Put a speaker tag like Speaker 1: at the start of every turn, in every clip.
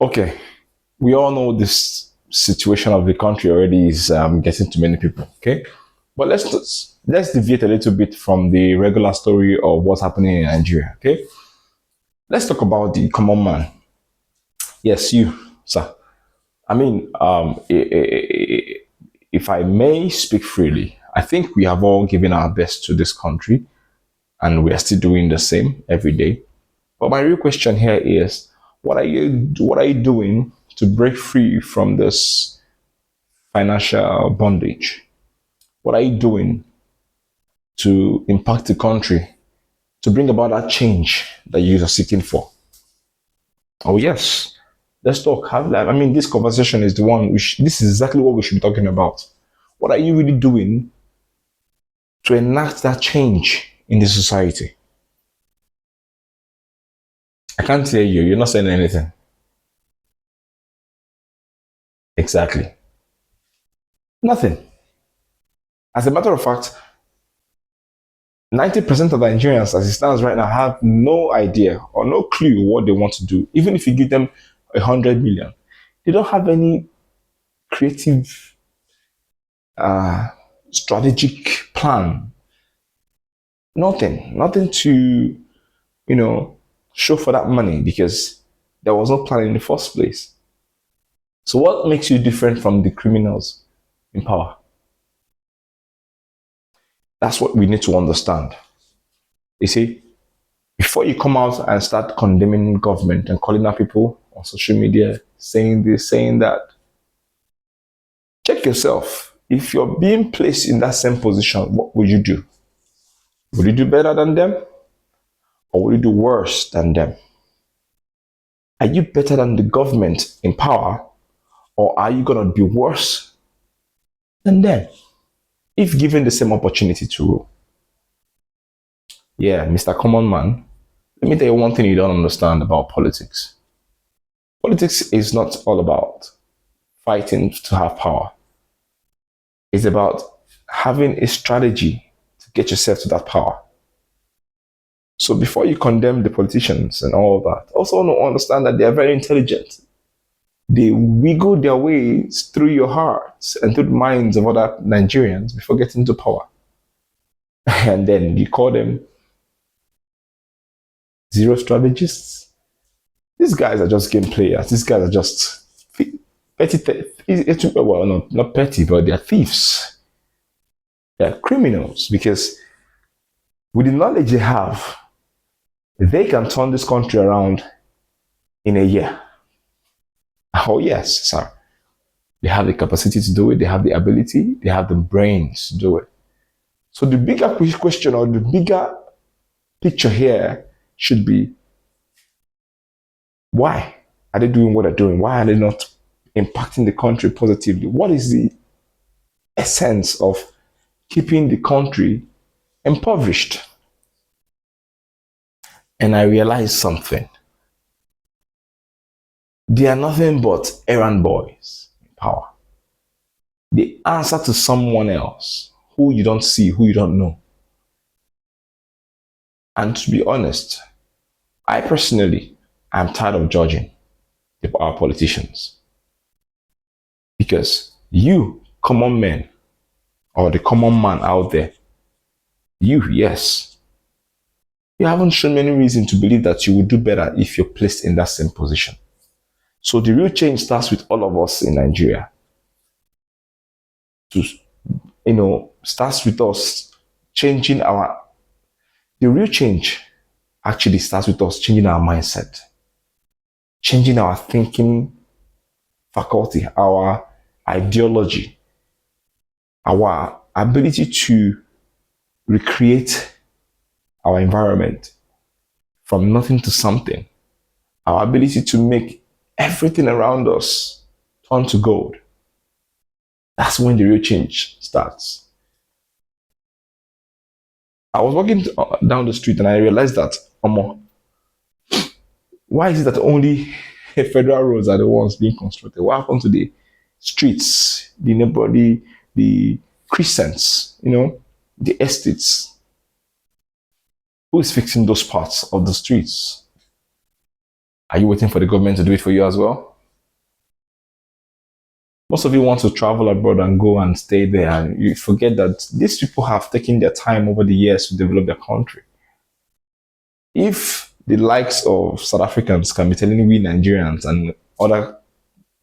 Speaker 1: Okay, we all know this situation of the country already is getting to many people. Okay, but let's deviate a little bit from the regular story of what's happening in Nigeria. Okay, let's talk about the common man. Yes, you, sir. I mean, if I may speak freely, I think we have all given our best to this country, and we are still doing the same every day. But my real question here is, what are you doing to break free from this financial bondage? What are you doing to impact the country, to bring about that change that you are seeking for? Oh yes, let's talk. I mean, this conversation is the one. This is exactly what we should be talking about. What are you really doing to enact that change in the society? I can't hear you. You're not saying anything. Exactly. Nothing. As a matter of fact, 90% of Nigerians, as it stands right now, have no idea or no clue what they want to do. Even if you give them 100 million, they don't have any creative, strategic plan. Nothing to, show for that money because there was no plan in the first place. So, what makes you different from the criminals in power? That's what we need to understand. You see, before you come out and start condemning government and calling out people on social media, saying this, saying that, check yourself. If you're being placed in that same position, what would you do? Would you do better than them or would you do worse than them? Are you better than the government in power or are you going to be worse than them if given the same opportunity to rule? Yeah, Mr. Common Man, let me tell you one thing you don't understand about politics. Politics is not all about fighting to have power. It's about having a strategy to get yourself to that power. So before you condemn the politicians and all that, also understand that they are very intelligent. They wiggle their ways through your hearts and through the minds of other Nigerians before getting to power. And then you call them zero strategists. These guys are just game players. These guys are just petty, well, not petty, but they're thieves. They're criminals because with the knowledge they have, they can turn this country around in a year. Oh, yes, sir. They have the capacity to do it, they have the ability, they have the brains to do it. So, the bigger question or the bigger picture here should be, why are they doing what they're doing? Why are they not impacting the country positively? What is the essence of keeping the country impoverished? And I realized something. They are nothing but errand boys in power. They answer to someone else who you don't see, who you don't know. And to be honest, I personally am tired of judging our politicians because you, common men, or the common man out there, yes, you haven't shown any reason to believe that you will do better if you're placed in that same position. So the real change starts with all of us in Nigeria. To starts with us changing our. The real change actually starts with us changing our mindset, changing our thinking faculty, our ideology, our ability to recreate our environment from nothing to something, our ability to make everything around us turn to gold. That's when the real change starts. I was walking down the street and I realized that, why is it that only federal roads are the ones being constructed? What happened to the streets, the neighborhood, the crescents, the estates? Who is fixing those parts of the streets? Are you waiting for the government to do it for you as well? Most of you want to travel abroad and go and stay there, and you forget that these people have taken their time over the years to develop their country. If the likes of South Africans can be telling we Nigerians and other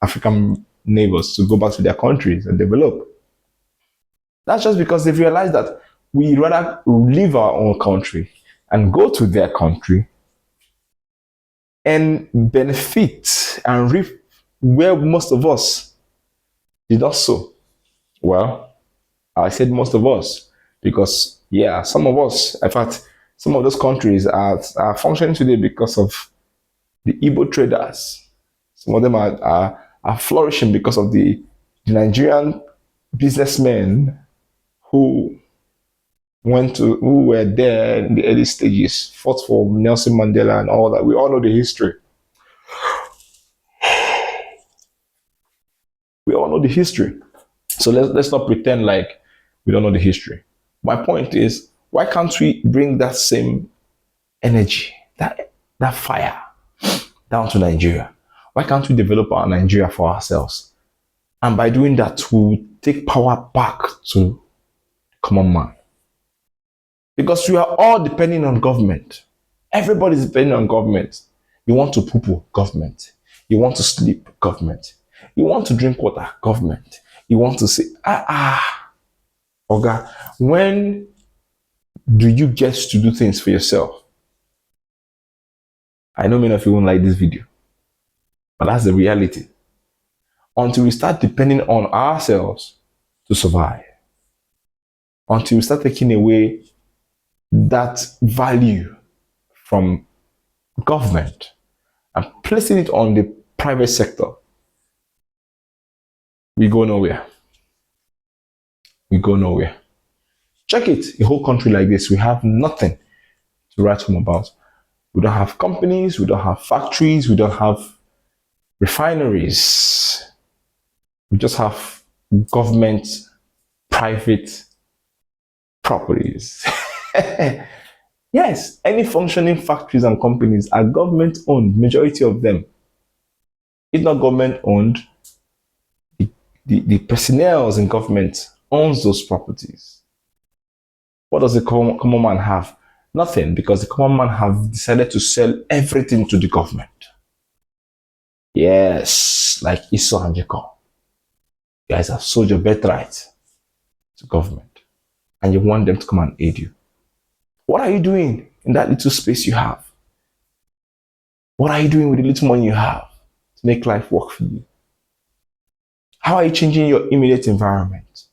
Speaker 1: African neighbors to go back to their countries and develop, that's just because they've realized that we rather leave our own country and go to their country and benefit and reap where most of us did not sow. Well, I said most of us because, yeah, some of us, in fact, some of those countries are functioning today because of the Igbo traders. Some of them are flourishing because of the Nigerian businessmen who who were there in the early stages, fought for Nelson Mandela and all that. We all know the history. We all know the history. So let's not pretend like we don't know the history. My point is, why can't we bring that same energy, that fire down to Nigeria? Why can't we develop our Nigeria for ourselves? And by doing that, we'll take power back to common man. Because we are all depending on government. Everybody's depending on government. You want to poo-poo, government. You want to sleep, government. You want to drink water, government. You want to say, Oga, when do you get to do things for yourself? I know many of you won't like this video, but that's the reality. Until we start depending on ourselves to survive, until we start taking away that value from government and placing it on the private sector, we go nowhere. We go nowhere. Check it, a whole country like this, we have nothing to write home about. We don't have companies, we don't have factories, we don't have refineries. We just have government, private properties. Yes, any functioning factories and companies are government owned, majority of them. If not government owned, the personnel in government owns those properties. What does the common man have? Nothing, because the common man have decided to sell everything to the government. Yes, like Esau and Jacob. You guys have sold your birthright to government, and you want them to come and aid you. What are you doing in that little space you have? What are you doing with the little money you have to make life work for you? How are you changing your immediate environment?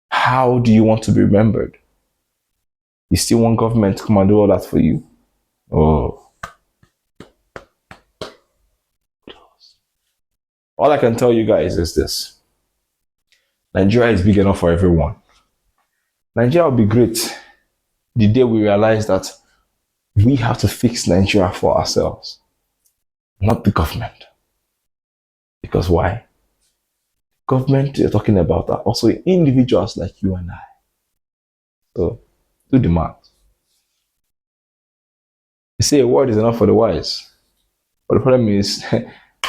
Speaker 1: How do you want to be remembered? You still want government to come and do all that for you? Oh. All I can tell you guys is this. Nigeria is big enough for everyone. Nigeria will be great the day we realize that we have to fix Nigeria for ourselves, not the government. Because why? Government you're talking about are also individuals like you and I. So do the math. You say a word is enough for the wise. But the problem is, I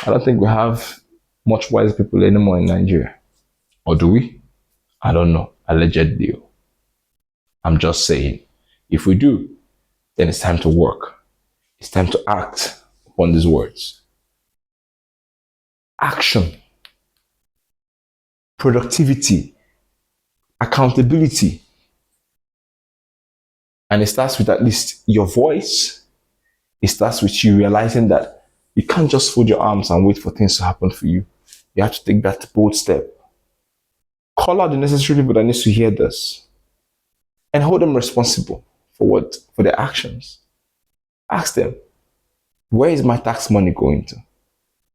Speaker 1: don't think we have much wise people anymore in Nigeria. Or do we? I don't know. Allegedly. I'm just saying. If we do, then it's time to work. It's time to act upon these words. Action, productivity, accountability. And it starts with at least your voice. It starts with you realizing that you can't just fold your arms and wait for things to happen for you. You have to take that bold step. Call out the necessary people that need to hear this and hold them responsible for their actions. Ask them, where is my tax money going to?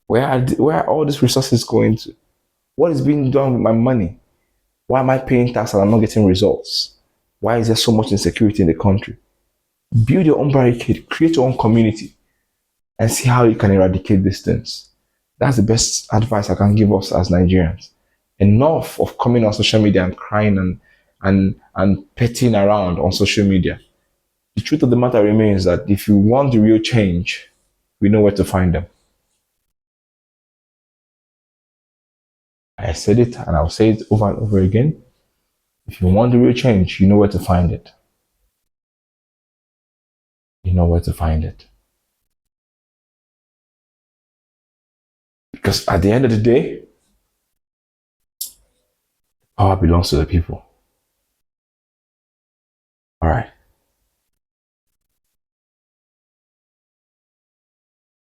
Speaker 1: Where are all these resources going to? What is being done with my money? Why am I paying tax and I'm not getting results? Why is there so much insecurity in the country? Build your own barricade, create your own community, and see how you can eradicate these things. That's the best advice I can give us as Nigerians. Enough of coming on social media and crying and petting around on social media. The truth of the matter remains that if you want the real change, we know where to find them. I said it and I'll say it over and over again. If you want the real change, you know where to find it. You know where to find it. Because at the end of the day, power belongs to the people. All right.